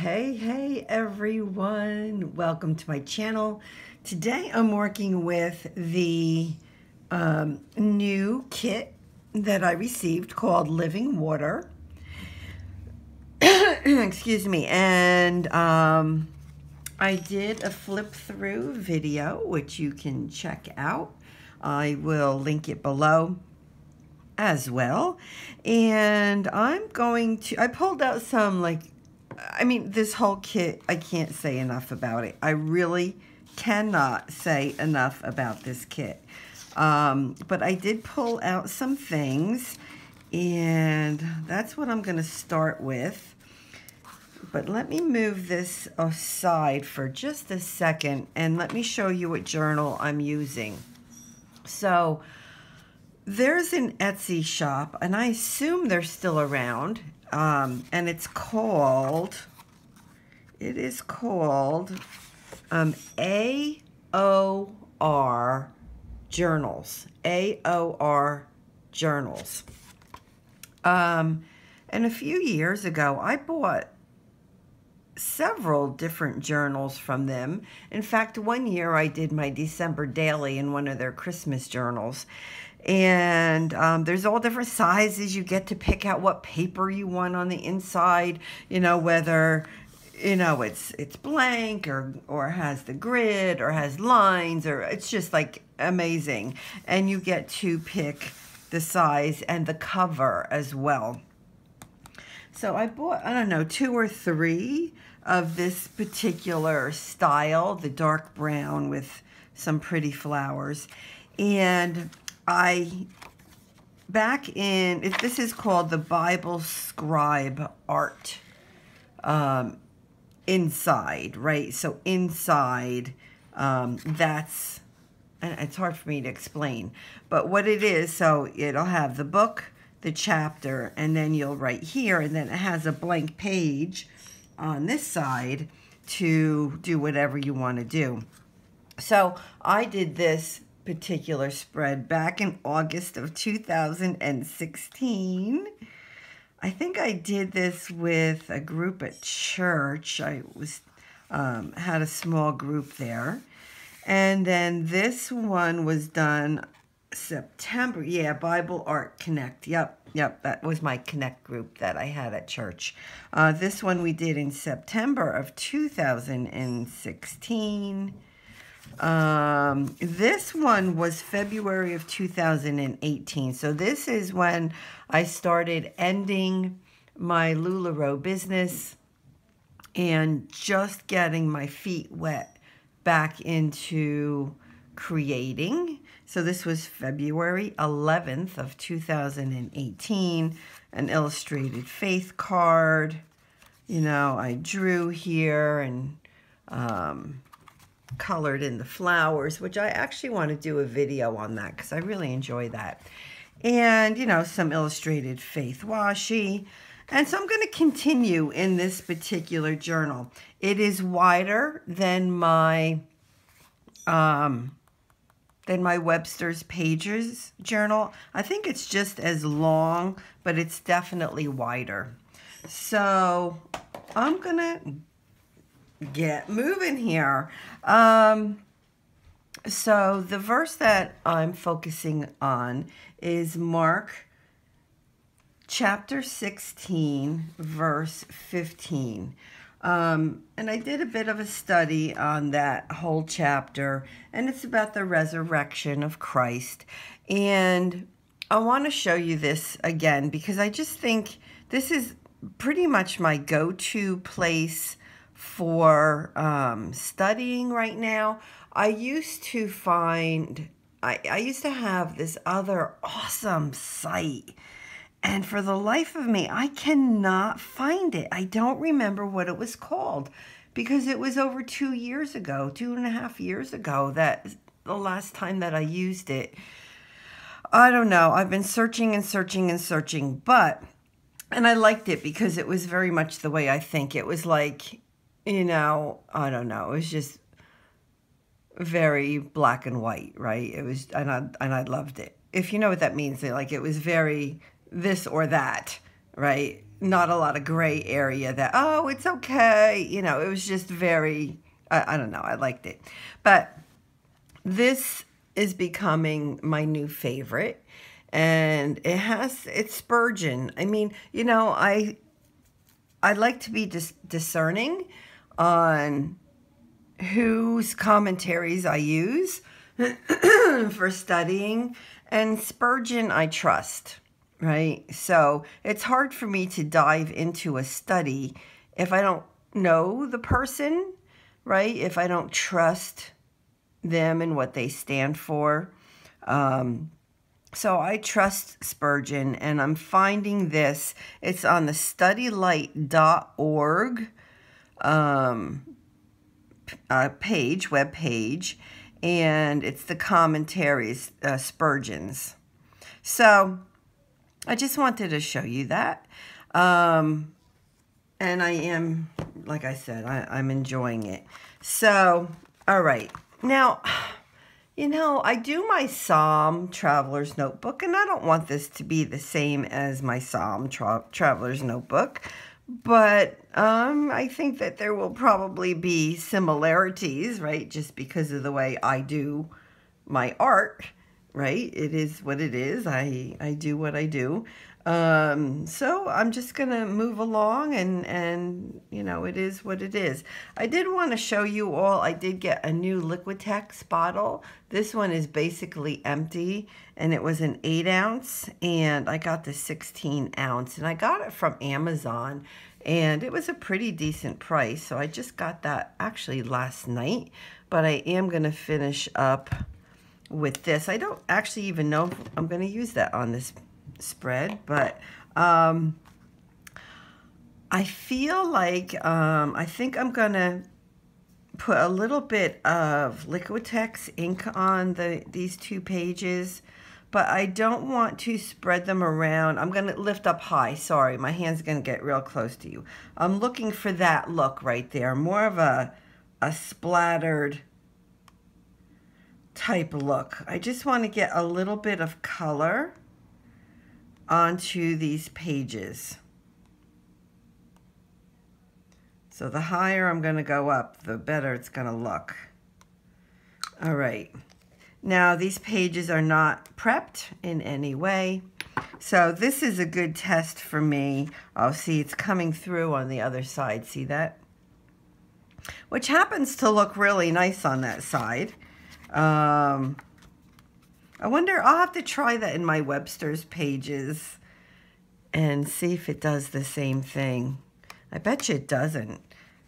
Hey everyone, welcome to my channel. Today I'm working with the new kit that I received called Living Water. Excuse me. And I did a flip through video which you can check out. I will link it below as well. And I pulled out some, this whole kit, I can't say enough about it. I really cannot say enough about this kit. But I did pull out some things, and that's what I'm going to start with. But let me move this aside for just a second, and let me show you what journal I'm using. So there's an Etsy shop, and I assume they're still around, and it's called AOR Journals. AOR Journals. And a few years ago, I bought several different journals from them. In fact, one year I did my December daily in one of their Christmas journals. And there's all different sizes. You get to pick out what paper you want on the inside, whether it's blank or has the grid or has lines, or it's just like amazing. And you get to pick the size and the cover as well. So I bought, I don't know, 2 or 3 of this particular style, the dark brown with some pretty flowers. And this is called the Bible Scribe Art inside, right? So inside, and it's hard for me to explain, but what it is, so it'll have the book, the chapter, and then you'll write here, and then it has a blank page on this side to do whatever you want to do. So I did this particular spread back in August of 2016. I think I did this with a group at church. I had a small group there. And then this one was done September. Yeah, Bible Art Connect. Yep, that was my Connect group that I had at church. This one we did in September of 2016. This one was February of 2018. So this is when I started ending my LuLaRoe business and just getting my feet wet back into creating. So this was February 11th of 2018, an illustrated faith card. I drew here and colored in the flowers, which I actually want to do a video on that because I really enjoy that. And, some illustrated faith washi. And so I'm going to continue in this particular journal. It is wider than my Webster's Pages journal. I think it's just as long, but it's definitely wider. So I'm going to get moving here. So the verse that I'm focusing on is Mark chapter 16, verse 15. And I did a bit of a study on that whole chapter, and it's about the resurrection of Christ. And I want to show you this again because I just think this is pretty much my go-to place for studying right now. I used to have this other awesome site, and for the life of me, I cannot find it. I don't remember what it was called because it was over 2 years ago, 2.5 years ago, that the last time that I used it. I don't know. I've been searching and searching and searching, and I liked it because it was very much the way I think. It was like, I don't know. It was just very black and white, right? It was, and I loved it. If you know what that means, like it was very this or that, right? not a lot of gray area that, oh, it's okay. You know, it was just very, I don't know, I liked it. But this is becoming my new favorite. And it's Spurgeon. I mean, you know, I like to be discerning on whose commentaries I use for studying, and Spurgeon I trust, right? So it's hard for me to dive into a study if I don't know the person, right? If I don't trust them and what they stand for. So I trust Spurgeon, and I'm finding this. It's on the studylight.org web page, and it's the commentaries, Spurgeon's. So I just wanted to show you that. And I am, like I said, I'm enjoying it. So, all right. Now, you know, I do my Psalm Traveler's Notebook, and I don't want this to be the same as my Psalm Traveler's Notebook, but I think that there will probably be similarities, right, just because of the way I do my art, right? It is what it is. I do what I do. So I'm just going to move along, and, you know, it is what it is. I did want to show you all, I did get a new Liquitex bottle. This one is basically empty, and it was an 8-ounce, and I got the 16-ounce, and I got it from Amazon, and it was a pretty decent price. So I just got that actually last night, but I am going to finish up with this. I don't actually even know if I'm going to use that on this spread, but I feel like I think I'm gonna put a little bit of Liquitex ink on these 2 pages, but I don't want to spread them around. I'm gonna lift up high. Sorry, my hand's gonna get real close to you. I'm looking for that look right there, more of a splattered type look. I just want to get a little bit of color onto these pages. So the higher I'm going to go up, the better it's going to look. All right. Now these pages are not prepped in any way. So this is a good test for me. Oh, see, it's coming through on the other side. See that? Which happens to look really nice on that side. I wonder, I'll have to try that in my Webster's pages and see if it does the same thing. I bet you it doesn't.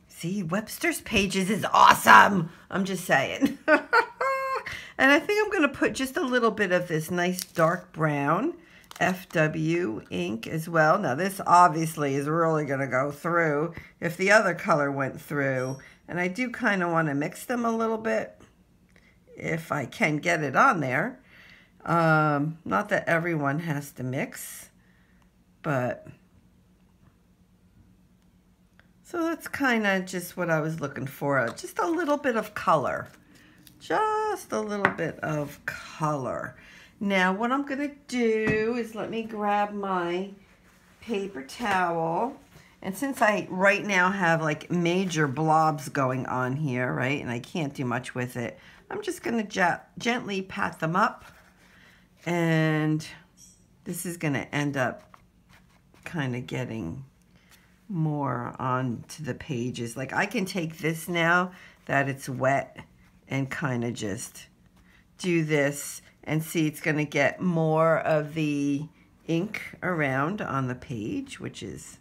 See, Webster's pages is awesome. I'm just saying. And I think I'm going to put just a little bit of this nice dark brown FW ink as well. Now this obviously is really going to go through if the other color went through. And I do kind of want to mix them a little bit if I can get it on there. Not that everyone has to mix, but so that's kind of just what I was looking for. Just a little bit of color. Just a little bit of color. Now what I'm going to do is let me grab my paper towel. And since I right now have like major blobs going on here, right, and I can't do much with it, I'm just going to gently pat them up. And this is going to end up kind of getting more onto the pages. Like I can take this now that it's wet and kind of just do this and see it's going to get more of the ink around on the page, which is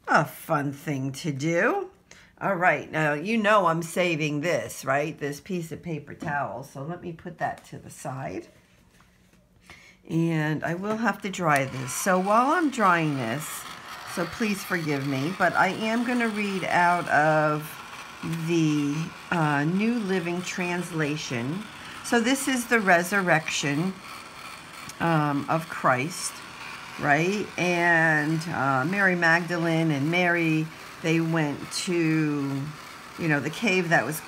a fun thing to do. All right, now you know I'm saving this, right? This piece of paper towel. So let me put that to the side. And I will have to dry this. So while I'm drying this, so please forgive me, but I am going to read out of the New Living Translation. So this is the resurrection of Christ, right? And Mary Magdalene and Mary, they went to, you know, the cave that was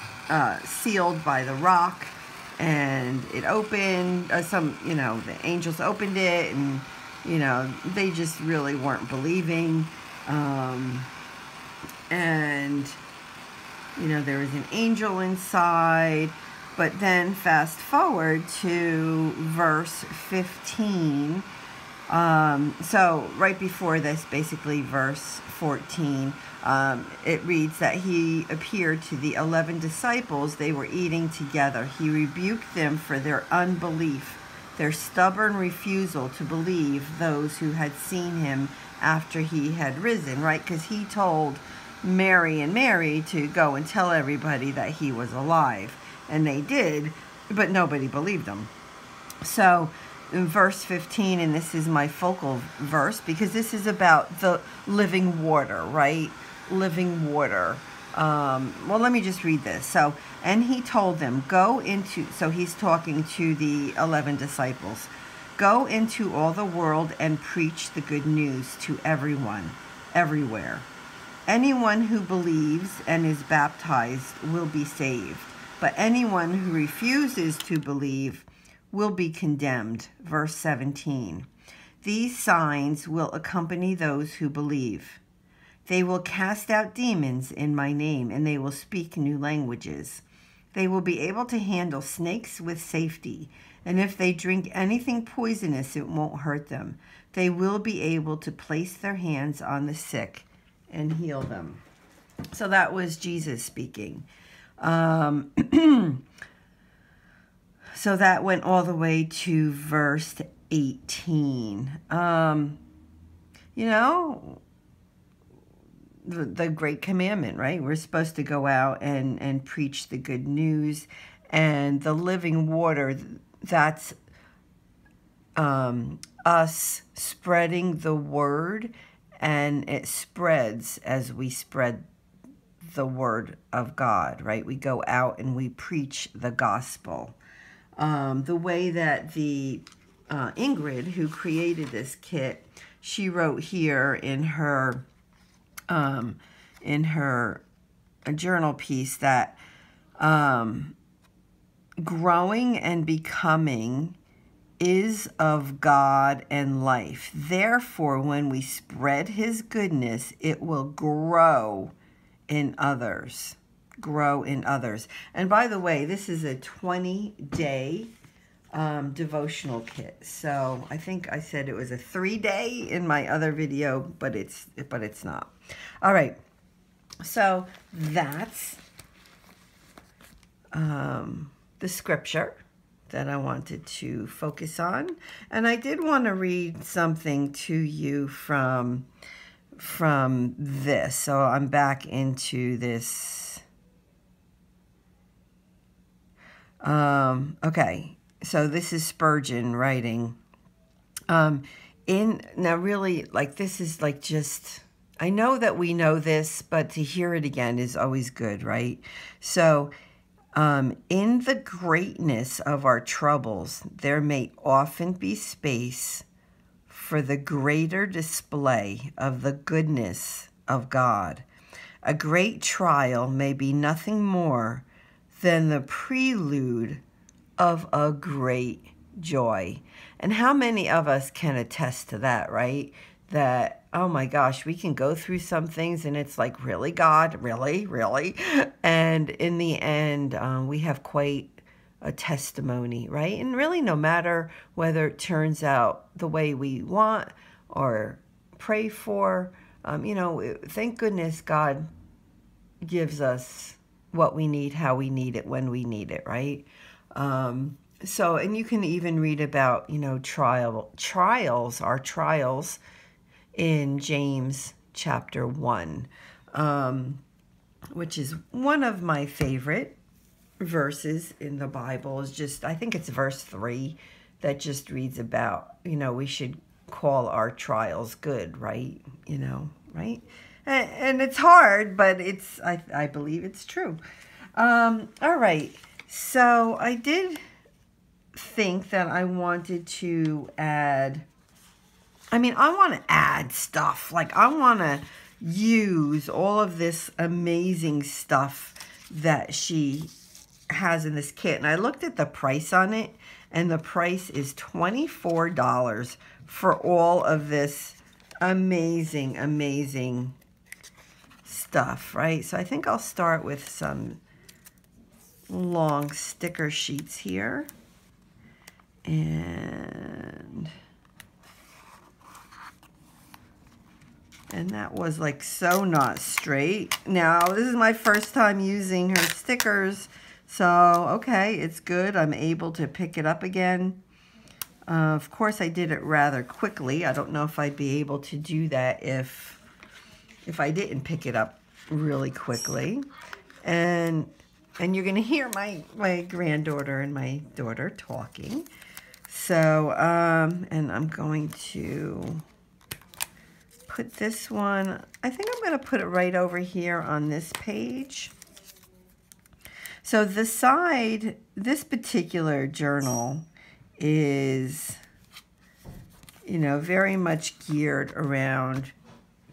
sealed by the rock. And it opened, the angels opened it, and you know, they just really weren't believing. And, you know, there was an angel inside. But then fast forward to verse 15. So right before this, basically verse 14, it reads that he appeared to the 11 disciples. They were eating together. He rebuked them for their unbelief, their stubborn refusal to believe those who had seen him after he had risen, right? Because he told Mary and Mary to go and tell everybody that he was alive. And they did, but nobody believed them. So in verse 15, and this is my focal verse, because this is about the living water, right? Living water. Well, let me just read this. So, and he told them, go into, so he's talking to the 11 disciples, go into all the world and preach the good news to everyone, everywhere. Anyone who believes and is baptized will be saved, but anyone who refuses to believe will be condemned. Verse 17. These signs will accompany those who believe. They will cast out demons in my name, and they will speak new languages. They will be able to handle snakes with safety, and if they drink anything poisonous, it won't hurt them. They will be able to place their hands on the sick and heal them. So that was Jesus speaking. So that went all the way to verse 18. You know, the great commandment, right? We're supposed to go out and preach the good news. And the living water, that's us spreading the word. And it spreads as we spread the word of God, right? We go out and we preach the gospel. The way that the Ingrid, who created this kit, she wrote here in her journal piece that growing and becoming is of God and life. Therefore, when we spread his goodness, it will grow in others. Grow in others. And by the way, this is a 20-day devotional kit. So I think I said it was a 3-day in my other video, but it's not. All right. So that's the scripture that I wanted to focus on. And I did want to read something to you from this. So I'm back into this. Okay. So this is Spurgeon writing. Now really, like, this is like just, I know that we know this, but to hear it again is always good, right? So, in the greatness of our troubles, there may often be space for the greater display of the goodness of God. A great trial may be nothing more than the prelude of a great joy. And how many of us can attest to that, right? That, oh my gosh, we can go through some things and it's like, really, God? Really? Really? And in the end, we have quite a testimony, right? And really, no matter whether it turns out the way we want or pray for, you know, thank goodness God gives us what we need, how we need it, when we need it, right? So, and you can even read about, you know, trials in James chapter 1, which is one of my favorite verses in the Bible. Is just, I think it's verse 3 that just reads about, you know, we should call our trials good, right? You know, right? And it's hard, but it's, I believe it's true. All right. So I did think that I wanted to add, I want to add stuff. Like, I want to use all of this amazing stuff that she has in this kit. And I looked at the price on it, and the price is $24 for all of this amazing, amazing stuff, right? So I think I'll start with some long sticker sheets here. And that was like so not straight. Now, this is my first time using her stickers, so okay, it's good. I'm able to pick it up again. Of course, I did it rather quickly. I don't know if I'd be able to do that if I didn't pick it up really quickly. And you're gonna hear my granddaughter and my daughter talking. So, and I'm going to put this one, I think I'm going to put it right over here on this page. So the side, this particular journal is, you know, very much geared around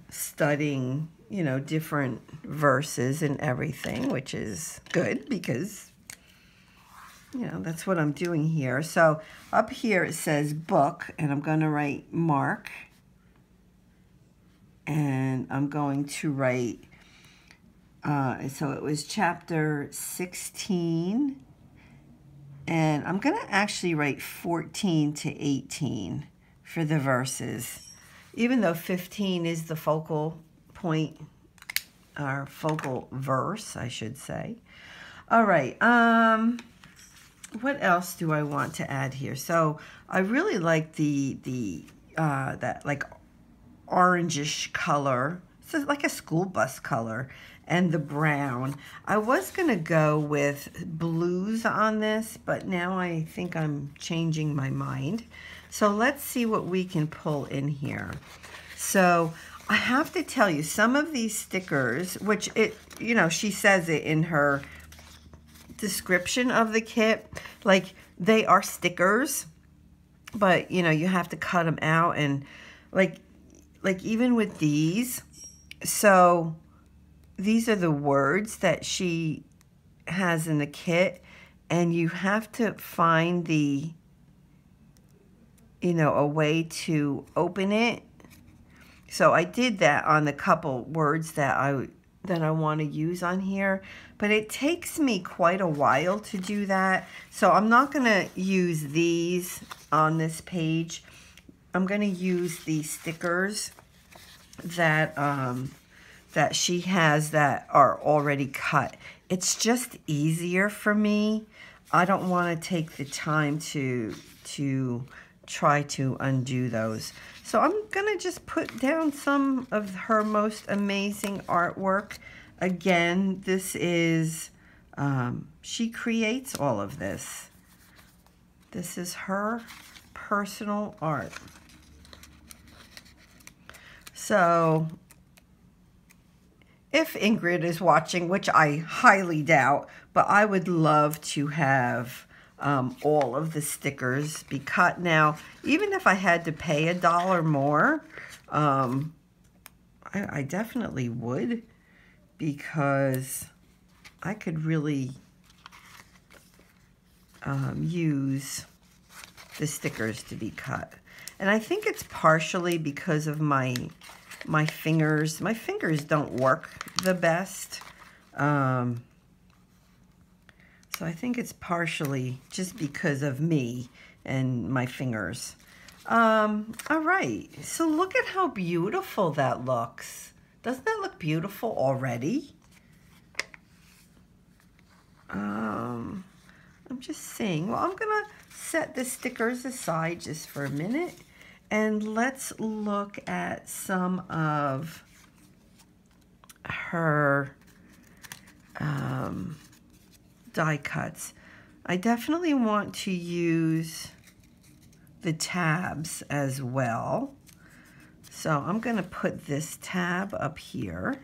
studying, you know, different verses and everything, which is good because, you know, that's what I'm doing here. So up here it says book, and I'm going to write Mark. And I'm going to write, so it was chapter 16, and I'm going to actually write 14 to 18 for the verses, even though 15 is the focal point, or focal verse, I should say. All right, what else do I want to add here? So I really like that like orangish color. So it's like a school bus color, and the brown. I was gonna go with blues on this, but now I think I'm changing my mind. So let's see what we can pull in here. So I have to tell you, some of these stickers, which it, you know, she says it in her description of the kit, like they are stickers, but you know, you have to cut them out, and like even with these, so these are the words that she has in the kit, and you have to find the, you know, a way to open it. So I did that on the couple words that I want to use on here, but it takes me quite a while to do that. So I'm not going to use these on this page. I'm going to use the stickers that that she has that are already cut. It's just easier for me. I don't want to take the time to try to undo those. So I'm going to just put down some of her most amazing artwork. Again, this is, she creates all of this. This is her personal art. So if Ingrid is watching, which I highly doubt, but I would love to have all of the stickers be cut. Now, even if I had to pay $1 more, I definitely would, because I could really use the stickers to be cut. And I think it's partially because of my fingers. My fingers don't work the best. So I think it's partially just because of me and my fingers. All right, so look at how beautiful that looks. Doesn't that look beautiful already? I'm just saying. Well, I'm gonna set the stickers aside just for a minute, and let's look at some of her die cuts. I definitely want to use the tabs as well. So I'm going to put this tab up here.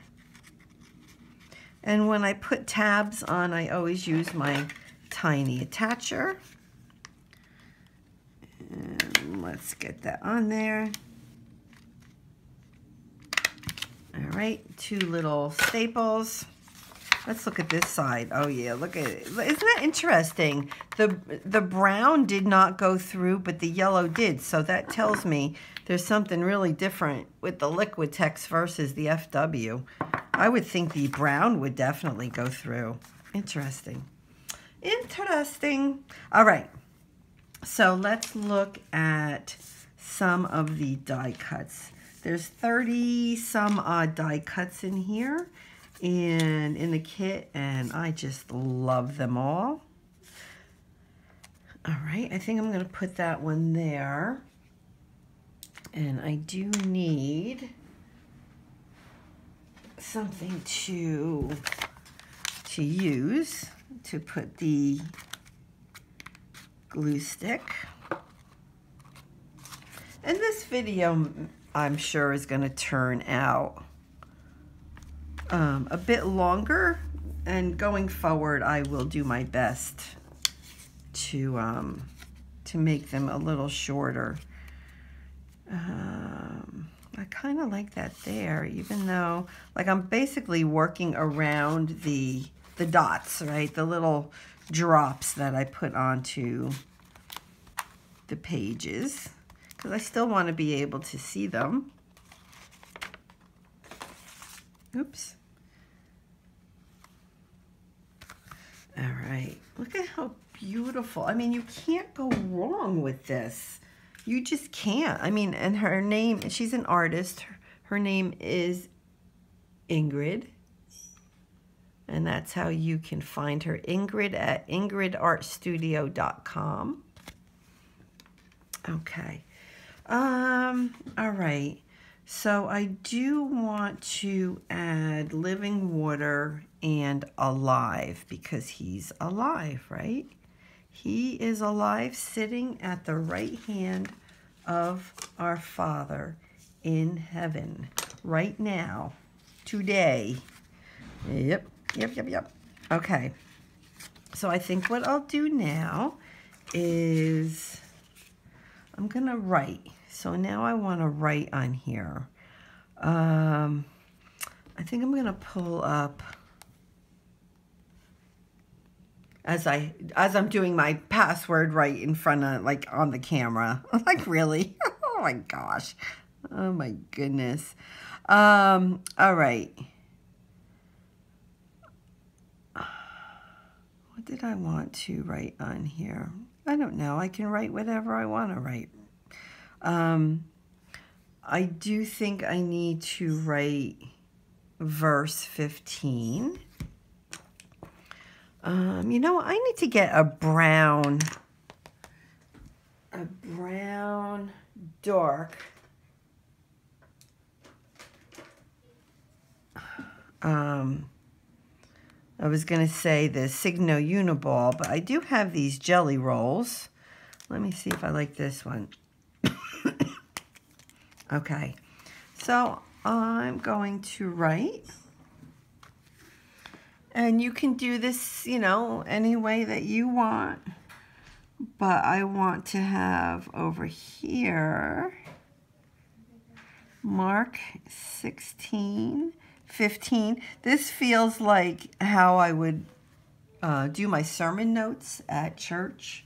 And when I put tabs on, I always use my tiny attacher. And let's get that on there. All right, 2 little staples. Let's look at this side. Oh yeah, look at it. Isn't that interesting? The brown did not go through, but the yellow did. So that tells me there's something really different with the Liquitex versus the FW. I would think the brown would definitely go through. Interesting. Interesting. All right. So let's look at some of the die cuts. There's 30 some odd die cuts in here and in the kit, and I just love them all. All right, I think I'm going to put that one there. And I do need something to use to put the glue stick. And this video, I'm sure, is going to turn out a bit longer, and going forward I will do my best to make them a little shorter. I kind of like that there, even though, like, I'm basically working around the dots, right? The little drops that I put onto the pages, because I still want to be able to see them. Oops. All right, look at how beautiful. I mean, you can't go wrong with this. You just can't. I mean, and her name, she's an artist. Her name is Ingrid. And that's how you can find her, Ingrid, at ingridartstudio.com. Okay. All right. So I do want to add living water and alive, because he's alive, right? He is alive, sitting at the right hand of our Father in heaven right now, today. Yep. Okay. So I think what I'll do now is I'm going to write. So now I want to write on here. I think I'm going to pull up, as I'm doing my password right in front of, like, on the camera. Like, really? Oh my gosh. Oh my goodness. All right. What did I want to write on here? I don't know. I can write whatever I want to write. I do think I need to write verse 15. You know, I need to get a brown dark I was going to say the Signo Uniball, but I do have these jelly rolls. Let me see if I like this one. Okay, so I'm going to write. And you can do this, you know, any way that you want. But I want to have over here, Mark 16, 15. This feels like how I would do my sermon notes at church.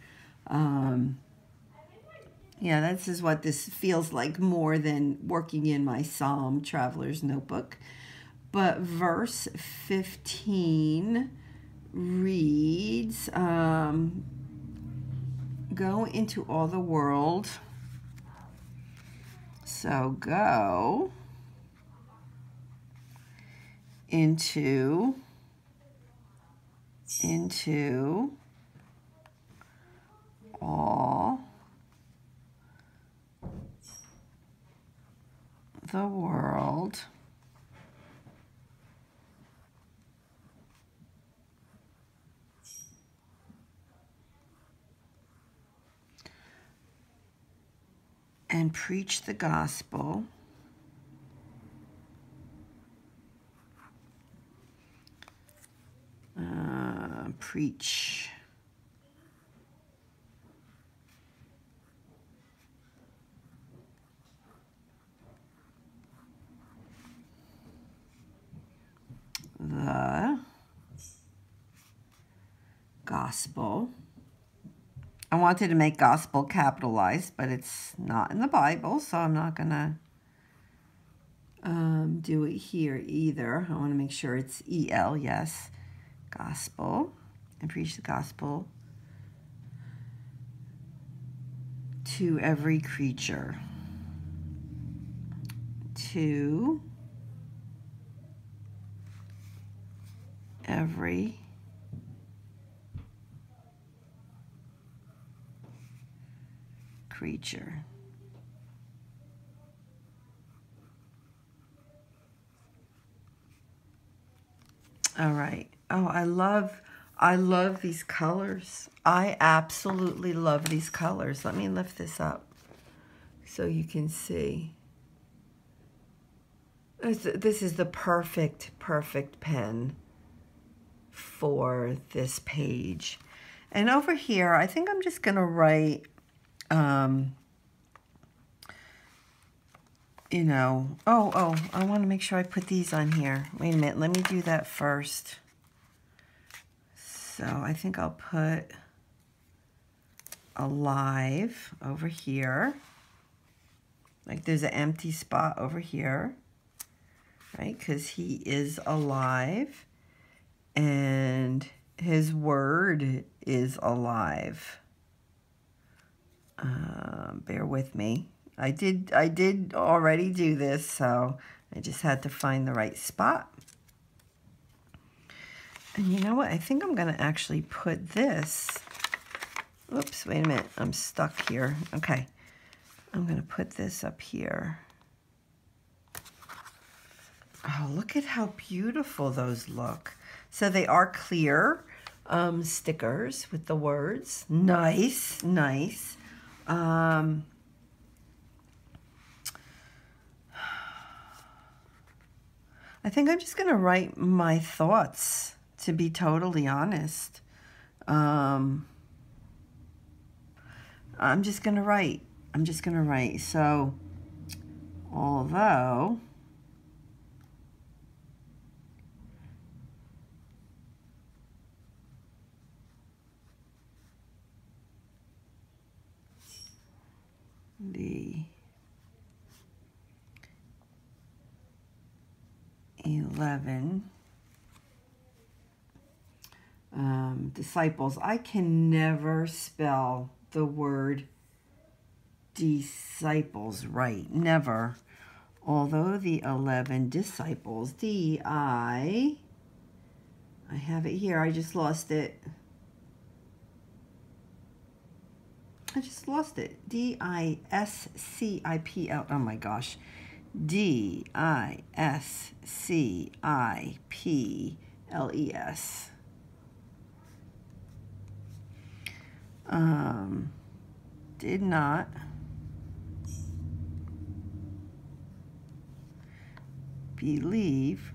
Yeah, this is what this feels like, more than working in my Psalm Traveler's Notebook. But verse 15 reads, go into all the world. So go into all the world and preach the gospel preach the gospel. I wanted to make gospel capitalized, but it's not in the Bible, so I'm not going to do it here either. I want to make sure it's E-L, yes. Gospel. And preach the gospel to every creature. To every creature. All right. Oh, I love these colors. I absolutely love these colors. Let me lift this up so you can see. This is the perfect pen for this page. And over here, I think I'm just going to write, you know, I want to make sure I put these on here. Wait a minute, let me do that first. So I think I'll put alive over here. Like there's an empty spot over here, right? Because he is alive and his word is alive. Bear with me. I did already do this, so I just had to find the right spot. And you know what? I think I'm going to actually put this. Oops, wait a minute. I'm stuck here. Okay. I'm going to put this up here. Oh, look at how beautiful those look. So they are clear stickers with the words. Nice, nice. I think I'm just going to write my thoughts, to be totally honest. I'm just going to write. I'm just going to write. So, although the 11 disciples, I can never spell the word disciples right, never. Although the 11 disciples, I have it here, I just lost it. D-I-S-C-I-P-L, oh my gosh. D-I-S-C-I-P-L-E-S. Did not believe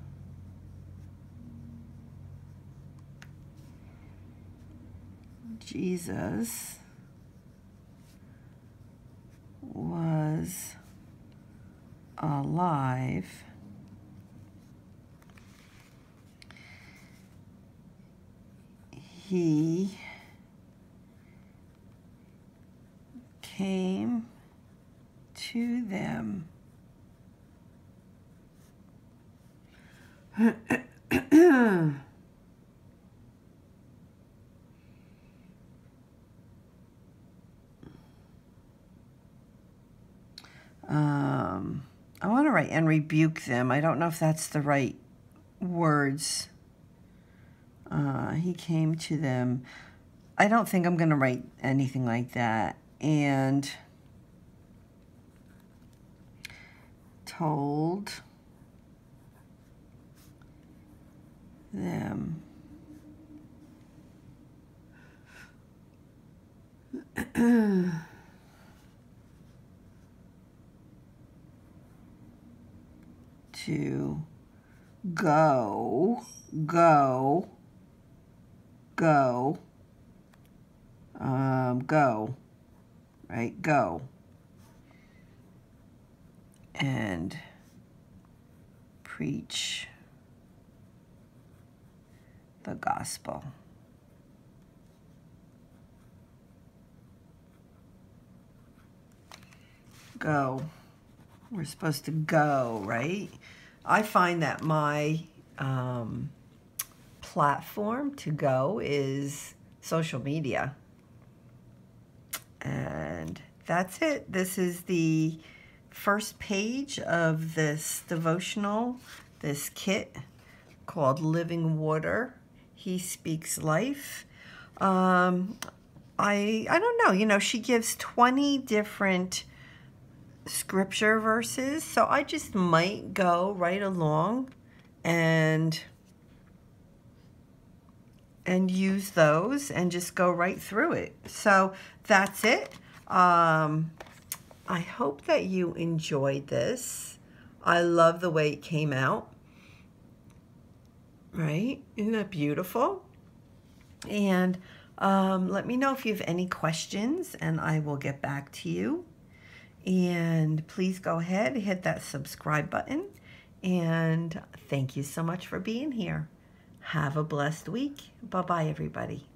Jesus was alive. He came to them. I want to write and rebuke them. I don't know if that's the right words. He came to them. I don't think I'm going to write anything like that. And told them to go, right, go, and preach the gospel. go. We're supposed to go, right? I find that my platform to go is social media. And that's it. This is the first page of this devotional, this kit called Living Water. He Speaks Life. I don't know, you know, she gives 20 different scripture verses, so I just might go right along and use those and just go right through it. So that's it. I hope that you enjoyed this. I love the way it came out. Right? Isn't that beautiful? And let me know if you have any questions and I will get back to you. And please go ahead and hit that subscribe button. And thank you so much for being here. Have a blessed week. Bye-bye, everybody.